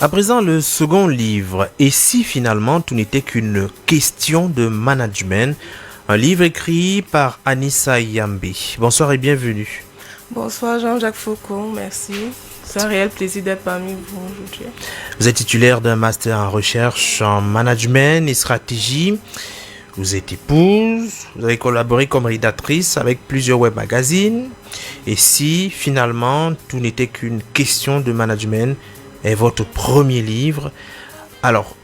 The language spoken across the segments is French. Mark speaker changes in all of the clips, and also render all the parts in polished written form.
Speaker 1: À présent, le second livre, Et si finalement tout n'était qu'une question de management, un livre écrit par Anissa Yambe. Bonsoir et bienvenue.
Speaker 2: Bonsoir Jean-Jacques Faucon, merci. C'est un réel plaisir d'être parmi vous aujourd'hui.
Speaker 1: Vous êtes titulaire d'un master en recherche en management et stratégie. Vous êtes épouse, vous avez collaboré comme rédactrice avec plusieurs web magazines. Et si finalement tout n'était qu'une question de management, est votre premier livre. Alors,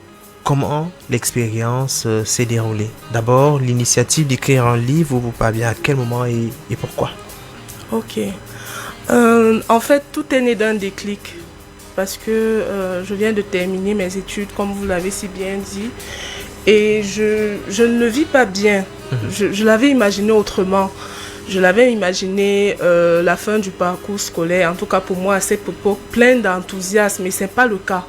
Speaker 1: comment l'expérience s'est déroulée? D'abord, l'initiative d'écrire un livre, vous parvient à quel moment et pourquoi?
Speaker 2: Ok. En fait, tout est né d'un déclic. Parce que je viens de terminer mes études, comme vous l'avez si bien dit. Et je ne le vis pas bien. Je l'avais imaginé autrement. Je l'avais imaginé la fin du parcours scolaire, en tout cas pour moi à cette époque, plein d'enthousiasme, mais ce n'est pas le cas.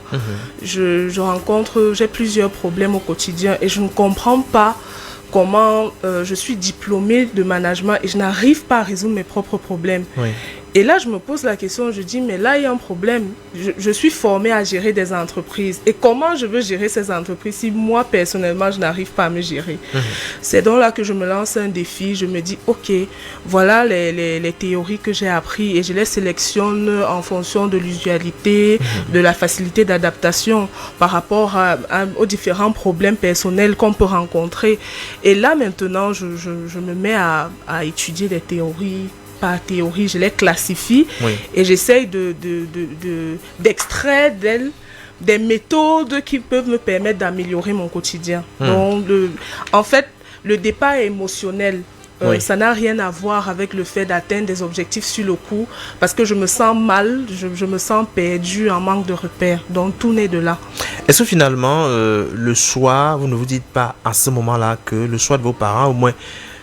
Speaker 2: J'ai plusieurs problèmes au quotidien et je ne comprends pas comment je suis diplômée de management et je n'arrive pas à résoudre mes propres problèmes.
Speaker 1: Oui.
Speaker 2: Et là, je me pose la question, je dis, mais là, il y a un problème. Je suis formée à gérer des entreprises. Et comment je veux gérer ces entreprises si moi, personnellement, je n'arrive pas à me gérer? C'est donc là que je me lance un défi. Je me dis, OK, voilà les théories que j'ai apprises et je les sélectionne en fonction de l'usualité, de la facilité d'adaptation par rapport aux différents problèmes personnels qu'on peut rencontrer. Et là, maintenant, je me mets à étudier les théories. Par théorie, je les classifie et j'essaye d'extraire d'elles des méthodes qui peuvent me permettre d'améliorer mon quotidien. Donc, en fait, le départ est émotionnel. Ça n'a rien à voir avec le fait d'atteindre des objectifs sur le coup parce que je me sens mal, je me sens perdu, en manque de repères. Donc, tout naît de là.
Speaker 1: Est-ce que finalement, le choix, vous ne vous dites pas à ce moment-là que le choix de vos parents, au moins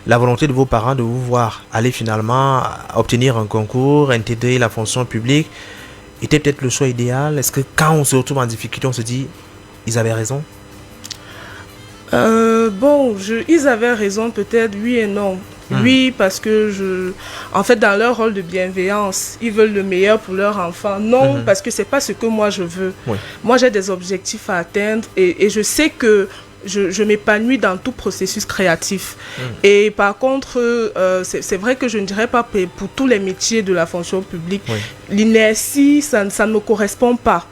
Speaker 1: la volonté de vos parents de vous voir aller finalement obtenir un concours, intégrer la fonction publique, était peut-être le choix idéal? Est-ce que quand on se retrouve en difficulté, on se dit, ils avaient raison?
Speaker 2: Ils avaient raison peut-être, oui et non. Oui, parce que en fait, dans leur rôle de bienveillance, ils veulent le meilleur pour leur enfant. Non, parce que c'est pas ce que moi je veux. Moi, j'ai des objectifs à atteindre et je sais que je m'épanouis dans tout processus créatif. Et par contre, c'est vrai que je ne dirais pas pour tous les métiers de la fonction publique. L'inertie, ça ne me correspond pas.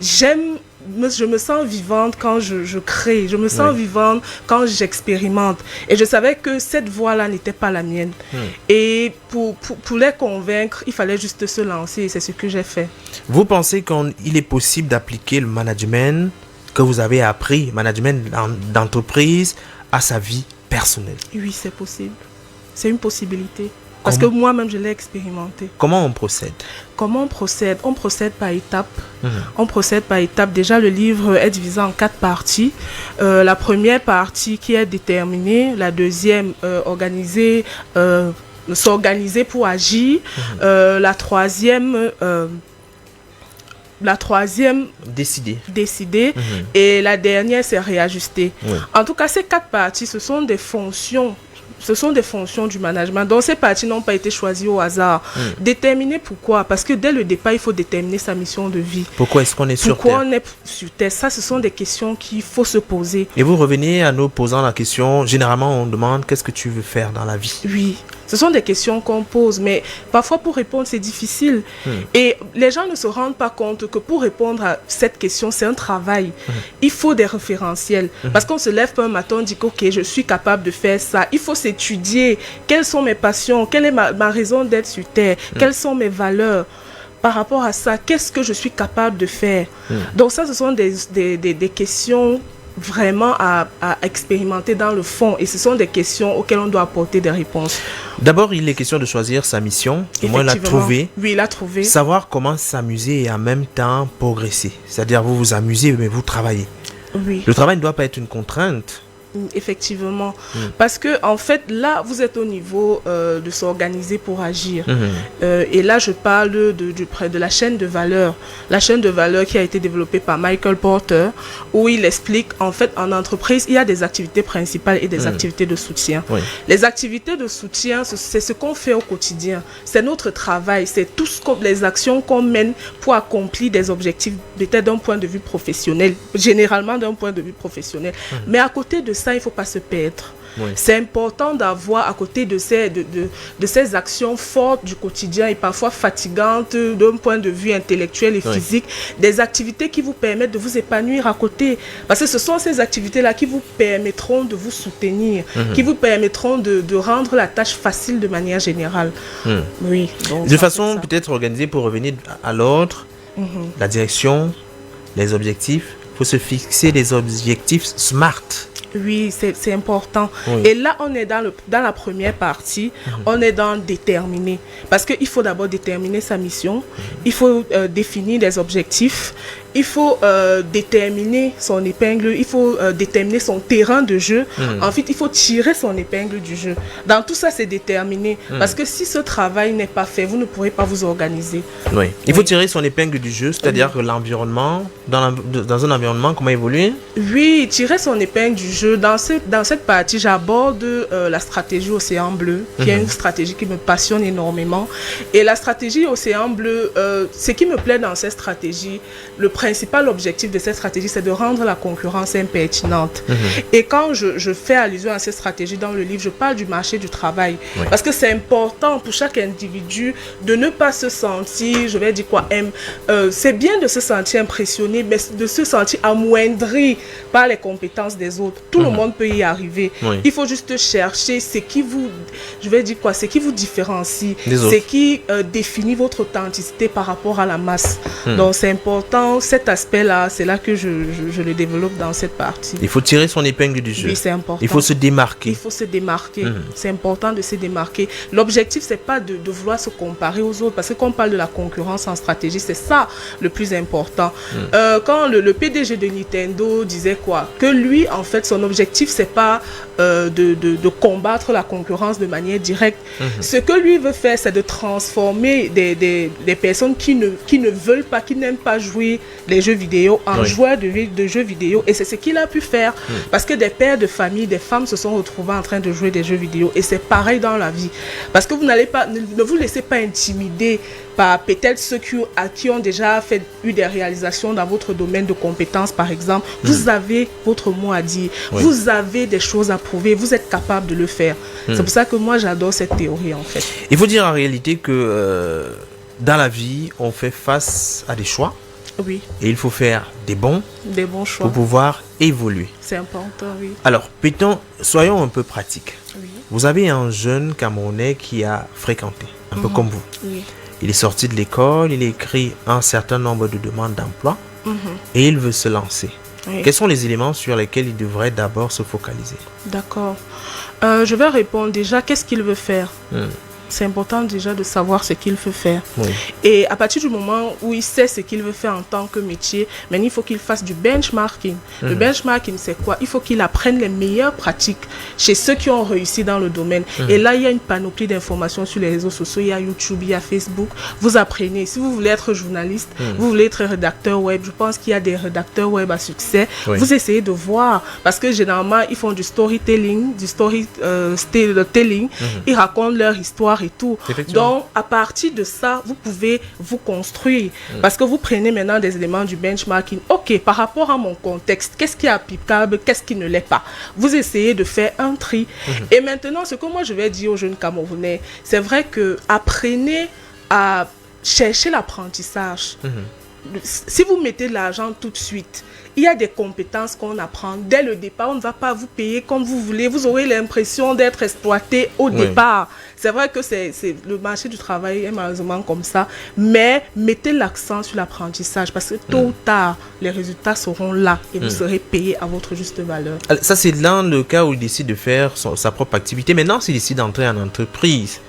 Speaker 2: Je me sens vivante quand je crée, je me sens vivante quand j'expérimente. Et je savais que cette voie-là n'était pas la mienne. Et pour les convaincre, il fallait juste se lancer et c'est ce que j'ai fait.
Speaker 1: Vous pensez qu'il est possible d'appliquer le management que vous avez appris, management d'entreprise, à sa vie personnelle?
Speaker 2: Oui, c'est possible. C'est une possibilité. Parce que moi-même, je l'ai expérimenté.
Speaker 1: Comment on procède?
Speaker 2: Comment on procède? On procède par étapes. On procède par étapes. Déjà, le livre est divisé en 4 parties. La première partie qui est déterminée. La deuxième, s'organiser pour agir. La troisième... décider. Et la dernière, c'est réajuster. En tout cas, ces 4 parties, ce sont des fonctions du management. Donc, ces parties n'ont pas été choisies au hasard. Déterminer pourquoi? Parce que dès le départ, il faut déterminer sa mission de vie.
Speaker 1: Pourquoi est-ce qu'on est sur Terre?
Speaker 2: Pourquoi on est sur Terre? Ça, ce sont des questions qu'il faut se poser.
Speaker 1: Et vous revenez à nous posant la question, généralement, on demande qu'est-ce que tu veux faire dans la vie?
Speaker 2: Oui. Ce sont des questions qu'on pose, mais parfois pour répondre, c'est difficile. Et les gens ne se rendent pas compte que pour répondre à cette question, c'est un travail. Il faut des référentiels. Parce qu'on se lève pas un matin, on dit que ok, je suis capable de faire ça. Il faut s'étudier. Quelles sont mes passions? Quelle est ma raison d'être sur Terre? Quelles sont mes valeurs? Par rapport à ça, qu'est-ce que je suis capable de faire? Donc ça, ce sont des questions vraiment à expérimenter dans le fond et ce sont des questions auxquelles on doit apporter des réponses.
Speaker 1: D'abord, il est question de choisir sa mission, au moins la trouver.
Speaker 2: Oui, la trouver.
Speaker 1: Savoir comment s'amuser et en même temps progresser. C'est-à-dire vous vous amusez mais vous travaillez.
Speaker 2: Oui.
Speaker 1: Le travail ne doit pas être une contrainte.
Speaker 2: Effectivement. Parce que, en fait, là, vous êtes au niveau de s'organiser pour agir. Et là, je parle de la chaîne de valeur. La chaîne de valeur qui a été développée par Michael Porter, où il explique, en fait, en entreprise, il y a des activités principales et des activités de soutien. Oui. Les activités de soutien, c'est ce qu'on fait au quotidien. C'est notre travail. C'est tout les actions qu'on mène pour accomplir des objectifs, peut-être d'un point de vue professionnel, généralement d'un point de vue professionnel. Mais à côté de ça, il ne faut pas se perdre. Oui. C'est important d'avoir à côté de ces actions fortes du quotidien et parfois fatigantes d'un point de vue intellectuel et physique, des activités qui vous permettent de vous épanouir à côté. Parce que ce sont ces activités-là qui vous permettront de vous soutenir, qui vous permettront de rendre la tâche facile de manière générale. Oui. Donc,
Speaker 1: de façon peut-être organisée pour revenir à l'ordre, la direction, les objectifs, il faut se fixer des objectifs SMART.
Speaker 2: Oui, c'est important. Oui. Et là, on est dans la première partie, on est dans déterminer. Parce qu'il faut d'abord déterminer sa mission, il faut définir des objectifs, il faut déterminer son épingle, il faut déterminer son terrain de jeu. Ensuite, il faut tirer son épingle du jeu. Dans tout ça, c'est déterminer. Parce que si ce travail n'est pas fait, vous ne pourrez pas vous organiser.
Speaker 1: Oui. Il faut tirer son épingle du jeu, c'est-à-dire que l'environnement, dans un environnement, comment évoluer?
Speaker 2: Oui, tirer son épingle du jeu. Dans cette partie, j'aborde la stratégie Océan Bleu, qui est une stratégie qui me passionne énormément. Et la stratégie Océan Bleu, ce qui me plaît dans cette stratégie, le principal objectif de cette stratégie, c'est de rendre la concurrence impertinente. Et quand je fais allusion à cette stratégie dans le livre, je parle du marché du travail. Oui. Parce que c'est important pour chaque individu de ne pas se sentir, je vais dire quoi, c'est bien de se sentir impressionné, mais de se sentir amoindri par les compétences des autres. Tout le monde peut y arriver. Oui. Il faut juste chercher ce qui vous, je vais dire quoi, ce qui vous différencie, ce qui définit votre authenticité par rapport à la masse. Donc c'est important. Cet aspect-là, c'est là que je le développe dans cette partie.
Speaker 1: Il faut tirer son épingle du jeu.
Speaker 2: Oui, c'est important.
Speaker 1: Il faut se démarquer.
Speaker 2: Il faut se démarquer. C'est important de se démarquer. L'objectif, c'est pas de vouloir se comparer aux autres, parce que quand on parle de la concurrence en stratégie, c'est ça le plus important. Quand le PDG de Nintendo disait quoi? Que lui, en fait, son objectif, c'est pas de combattre la concurrence de manière directe. Ce que lui veut faire, c'est de transformer des personnes qui ne veulent pas, qui n'aiment pas jouer les jeux vidéo en joueurs de jeux vidéo. Et c'est ce qu'il a pu faire. Parce que des pères de famille, des femmes se sont retrouvées en train de jouer des jeux vidéo. Et c'est pareil dans la vie. Parce que vous n'allez pas, ne vous laissez pas intimider par peut-être ceux qui ont déjà eu des réalisations dans votre domaine de compétences, par exemple. Vous avez votre mot à dire. Vous avez des choses à prouver. Vous êtes capable de le faire. C'est pour ça que moi, j'adore cette théorie, en fait.
Speaker 1: Il faut dire en réalité que dans la vie, on fait face à des choix.
Speaker 2: Oui.
Speaker 1: Et il faut faire des bons
Speaker 2: choix
Speaker 1: pour pouvoir évoluer.
Speaker 2: C'est important, oui.
Speaker 1: Alors, soyons un peu pratiques.
Speaker 2: Oui.
Speaker 1: Vous avez un jeune Camerounais qui a fréquenté, un peu comme vous.
Speaker 2: Oui.
Speaker 1: Il est sorti de l'école, il a écrit un certain nombre de demandes d'emploi et il veut se lancer. Oui. Quels sont les éléments sur lesquels il devrait d'abord se focaliser?
Speaker 2: D'accord. Je vais répondre déjà, qu'est-ce qu'il veut faire? C'est important déjà de savoir ce qu'il veut faire. Oui. Et à partir du moment où il sait ce qu'il veut faire en tant que métier, mais il faut qu'il fasse du benchmarking. Le benchmarking, c'est quoi? Il faut qu'il apprenne les meilleures pratiques chez ceux qui ont réussi dans le domaine. Et là, il y a une panoplie d'informations sur les réseaux sociaux. Il y a YouTube, il y a Facebook. Vous apprenez. Si vous voulez être journaliste, vous voulez être rédacteur web, je pense qu'il y a des rédacteurs web à succès. Oui. Vous essayez de voir. Parce que généralement, ils font du storytelling, ils racontent leur histoire et tout. Donc, à partir de ça, vous pouvez vous construire. Parce que vous prenez maintenant des éléments du benchmarking. Ok, par rapport à mon contexte, qu'est-ce qui est applicable, qu'est-ce qui ne l'est pas? Vous essayez de faire un tri. Et maintenant, ce que moi je vais dire aux jeunes Camerounais, c'est vrai que apprenez à chercher l'apprentissage. Si vous mettez de l'argent tout de suite, il y a des compétences qu'on apprend dès le départ. On ne va pas vous payer comme vous voulez. Vous aurez l'impression d'être exploité au départ. C'est vrai que le marché du travail est malheureusement comme ça. Mais mettez l'accent sur l'apprentissage parce que tôt ou tard, les résultats seront là et vous serez payé à votre juste valeur.
Speaker 1: Alors, ça, c'est dans le cas où il décide de faire sa propre activité. Maintenant, s'il décide d'entrer en entreprise,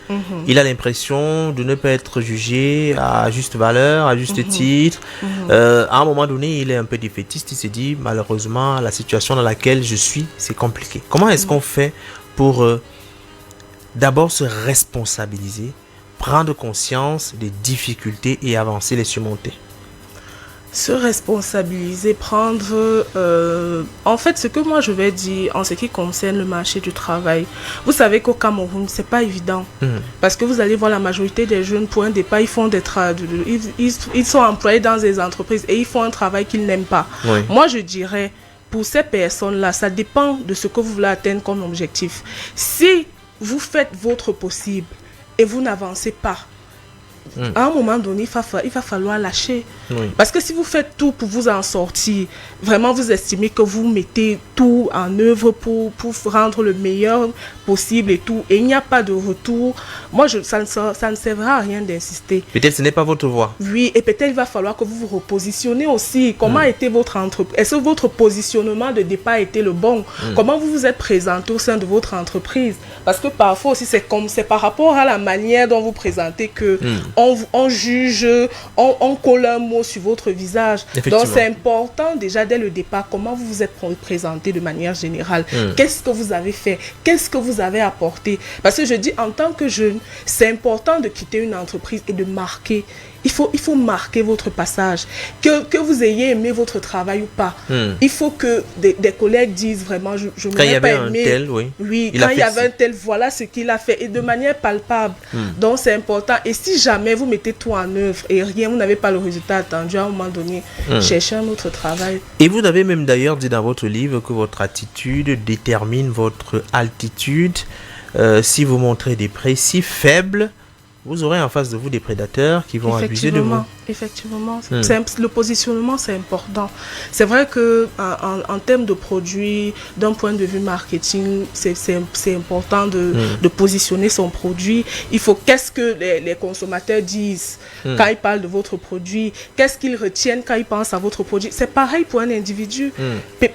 Speaker 1: il a l'impression de ne pas être jugé à juste valeur, à juste titre. À un moment donné, il est un peu défaitiste. Il se dit, malheureusement, la situation dans laquelle je suis, c'est compliqué. Comment est-ce qu'on fait pour d'abord se responsabiliser, prendre conscience des difficultés et avancer, les surmonter?
Speaker 2: Se responsabiliser, prendre... en fait, ce que moi je vais dire en ce qui concerne le marché du travail, vous savez qu'au Cameroun, c'est pas évident. Parce que vous allez voir la majorité des jeunes, pour un départ, ils font des ils sont employés dans des entreprises et ils font un travail qu'ils n'aiment pas. Oui. Moi, je dirais, pour ces personnes-là, ça dépend de ce que vous voulez atteindre comme objectif. Si vous faites votre possible et vous n'avancez pas, à un moment donné, il va falloir lâcher. Oui. Parce que si vous faites tout pour vous en sortir, vraiment vous estimez que vous mettez tout en œuvre pour rendre le meilleur possible et tout, et il n'y a pas de retour, moi, ça ne servira à rien d'insister.
Speaker 1: Peut-être ce n'est pas votre voie.
Speaker 2: Oui, et peut-être il va falloir que vous vous repositionnez aussi. Comment était votre entreprise? Est-ce que votre positionnement de départ était le bon? Comment vous vous êtes présenté au sein de votre entreprise? Parce que parfois aussi, c'est par rapport à la manière dont vous présentez que on juge, on colle un mot sur votre visage. Donc c'est important déjà dès le départ, comment vous vous êtes présenté de manière générale. Qu'est-ce que vous avez fait? Qu'est-ce que vous avez apporté? Parce que je dis, en tant que jeune, c'est important de quitter une entreprise et de marquer. Il faut marquer votre passage. Que vous ayez aimé votre travail ou pas. Il faut que des collègues disent vraiment, je ne l'ai pas aimé.
Speaker 1: Tel, oui,
Speaker 2: quand il y avait un tel, voilà ce qu'il a fait. Et de manière palpable. Donc c'est important. Et si jamais vous mettez tout en œuvre et rien, vous n'avez pas le résultat attendu, à un moment donné, cherchez un autre travail.
Speaker 1: Et vous avez même d'ailleurs dit dans votre livre que votre attitude détermine votre altitude. Si vous montrez des précis faibles, vous aurez en face de vous des prédateurs qui vont abuser de vous.
Speaker 2: Effectivement. Le positionnement, c'est important. C'est vrai qu'en termes de produits, d'un point de vue marketing, c'est important de positionner son produit. Il faut qu'est-ce que les consommateurs disent quand ils parlent de votre produit. Qu'est-ce qu'ils retiennent quand ils pensent à votre produit. C'est pareil pour un individu.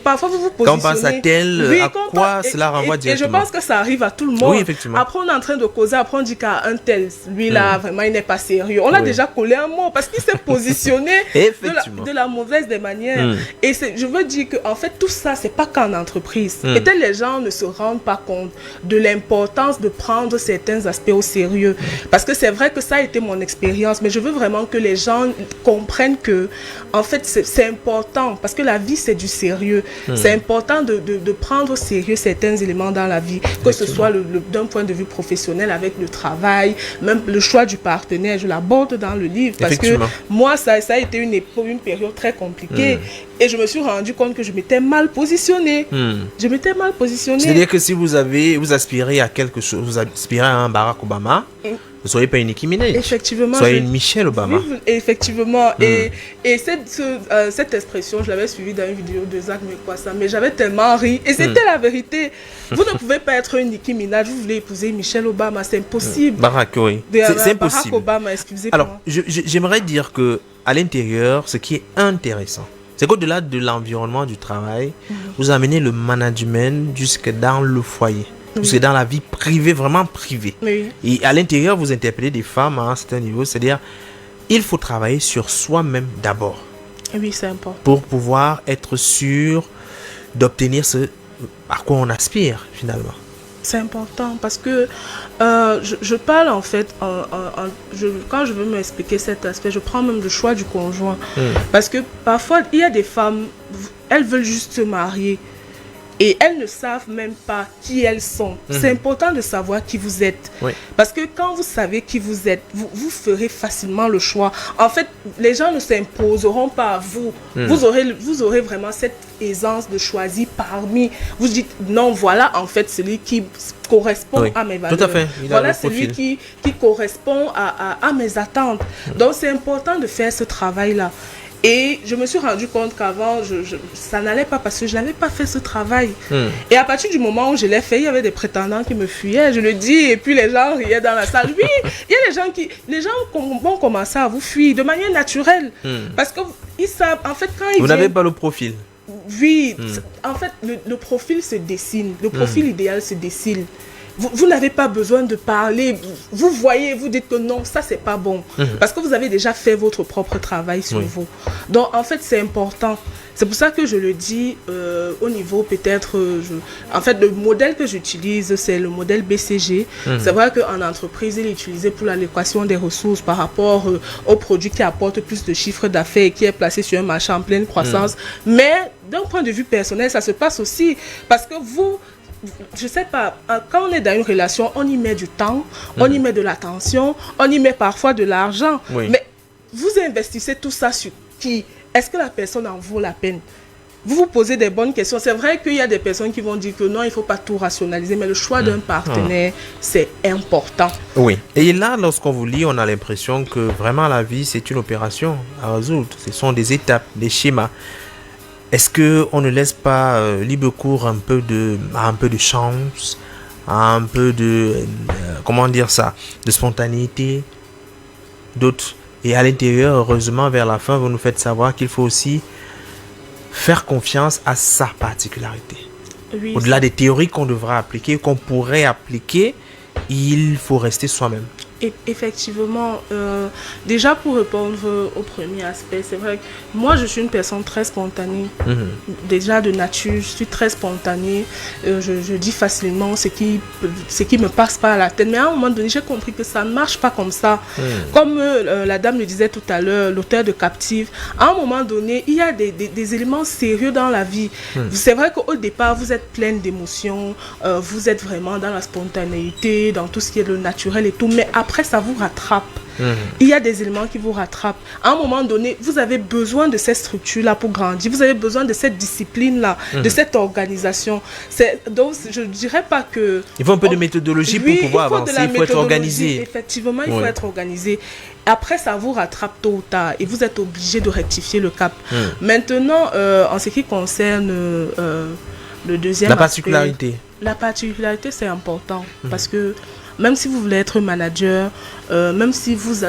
Speaker 2: Parfois, vous vous positionnez...
Speaker 1: Quand on pense à tel, à quoi cela renvoie directement.
Speaker 2: Et je pense que ça arrive à tout le monde.
Speaker 1: Oui, effectivement.
Speaker 2: Après, on est en train de causer. Après, on dit qu'à un tel, lui là, vraiment, il n'est pas sérieux. On a déjà collé un mot parce qu'il s'est positionné de la mauvaise des manières. Et je veux dire que en fait, tout ça, c'est pas qu'en entreprise. Peut-être les gens ne se rendent pas compte de l'importance de prendre certains aspects au sérieux. Parce que c'est vrai que ça a été mon expérience, mais je veux vraiment que les gens comprennent que, en fait, c'est important. Parce que la vie, c'est du sérieux. C'est important de prendre au sérieux certains éléments dans la vie, que ce soit d'un point de vue professionnel avec le travail, même le choix du partenaire. Je l'aborde dans le livre parce que moi, ça a été une période très compliquée et je me suis rendu compte que je m'étais mal positionnée. Je m'étais mal positionnée.
Speaker 1: C'est-à-dire que si vous aspirez à quelque chose, vous aspirez à un Barack Obama, vous ne soyez pas une Nicki Minaj.
Speaker 2: Effectivement.
Speaker 1: Soyez une Michelle Obama.
Speaker 2: Oui, effectivement. Et cette expression, je l'avais suivie dans une vidéo de Zach Mekwassa, mais j'avais tellement ri. Et c'était la vérité. Vous ne pouvez pas être une Nicki Minaj, vous voulez épouser Michelle Obama, c'est impossible.
Speaker 1: Barack, oui. C'est impossible.
Speaker 2: Barack Obama, excusez-moi.
Speaker 1: Alors, j'aimerais dire que à l'intérieur, ce qui est intéressant, c'est qu'au-delà de l'environnement du travail, vous amenez le management jusque dans le foyer. C'est dans la vie privée, vraiment privée.
Speaker 2: Oui.
Speaker 1: Et à l'intérieur, vous interpellez des femmes à un certain niveau. C'est-à-dire, il faut travailler sur soi-même d'abord.
Speaker 2: Oui, c'est important.
Speaker 1: Pour pouvoir être sûr d'obtenir ce à quoi on aspire, finalement.
Speaker 2: C'est important parce que je parle en fait, quand je veux m'expliquer cet aspect, je prends même le choix du conjoint. Parce que parfois, il y a des femmes, elles veulent juste se marier. Et elles ne savent même pas qui elles sont. C'est important de savoir qui vous êtes. Oui. Parce que quand vous savez qui vous êtes, vous ferez facilement le choix. En fait, les gens ne s'imposeront pas à vous. Vous aurez vraiment cette aisance de choisir parmi. Vous dites, non, voilà en fait celui qui correspond à mes valeurs.
Speaker 1: Tout à fait.
Speaker 2: Voilà celui qui correspond à mes attentes. Donc, c'est important de faire ce travail-là. Et je me suis rendu compte qu'avant, ça n'allait pas parce que je n'avais pas fait ce travail. Et à partir du moment où je l'ai fait, il y avait des prétendants qui me fuyaient. Je le dis, et puis les gens riaient dans la salle. Oui, il y a les gens vont commencer à vous fuir de manière naturelle. Parce qu'ils savent, en fait, quand ils
Speaker 1: Vous n'avez pas le profil.
Speaker 2: Oui, en fait, le profil se dessine. Le profil idéal se dessine. Vous n'avez pas besoin de parler. Vous voyez, vous dites que non, ça, c'est pas bon. Parce que vous avez déjà fait votre propre travail sur vous. Donc, en fait, c'est important. C'est pour ça que je le dis au niveau peut-être... en fait, le modèle que j'utilise, c'est le modèle BCG. C'est vrai qu'en entreprise, il est utilisé pour l'allocation des ressources par rapport aux produits qui apportent plus de chiffre d'affaires et qui est placé sur un marché en pleine croissance. Mais d'un point de vue personnel, ça se passe aussi parce que vous... Je sais pas, quand on est dans une relation, on y met du temps, on y met de l'attention, on y met parfois de l'argent. Mais vous investissez tout ça sur qui? Est-ce que la personne en vaut la peine? Vous vous posez des bonnes questions. C'est vrai qu'il y a des personnes qui vont dire que non, il ne faut pas tout rationaliser, mais le choix d'un partenaire, c'est important.
Speaker 1: Oui. Et là, lorsqu'on vous lit, on a l'impression que vraiment la vie, c'est une opération à résoudre. Ce sont des étapes, des schémas. Est-ce qu'on ne laisse pas libre cours à un peu de chance, à un peu de, comment dire ça, de spontanéité, d'autres. Et à l'intérieur, heureusement, vers la fin, vous nous faites savoir qu'il faut aussi faire confiance à sa particularité. Oui, au-delà des théories qu'on devra appliquer, qu'on pourrait appliquer, il faut rester soi-même.
Speaker 2: Effectivement, déjà pour répondre au premier aspect, c'est vrai que moi je suis une personne très spontanée. Déjà de nature, je suis très spontanée. Je dis facilement ce qui me passe par la tête. Mais à un moment donné, j'ai compris que ça ne marche pas comme ça. Comme la dame le disait tout à l'heure, l'auteur de Captive, à un moment donné, il y a des éléments sérieux dans la vie. C'est vrai qu'au départ, vous êtes pleine d'émotions, vous êtes vraiment dans la spontanéité, dans tout ce qui est le naturel et tout. Mais après, ça vous rattrape. Il y a des éléments qui vous rattrapent. À un moment donné, vous avez besoin de cette structure-là pour grandir. Vous avez besoin de cette discipline-là, de cette organisation. Donc, je ne dirais pas que...
Speaker 1: Il faut un peu de méthodologie pour pouvoir avancer. Il faut être organisé.
Speaker 2: Effectivement, il faut être organisé. Après, ça vous rattrape tôt ou tard et vous êtes obligé de rectifier le cap. Maintenant, en ce qui concerne le deuxième
Speaker 1: aspect, particularité.
Speaker 2: La particularité, c'est important parce que même si vous voulez être manager, même si vous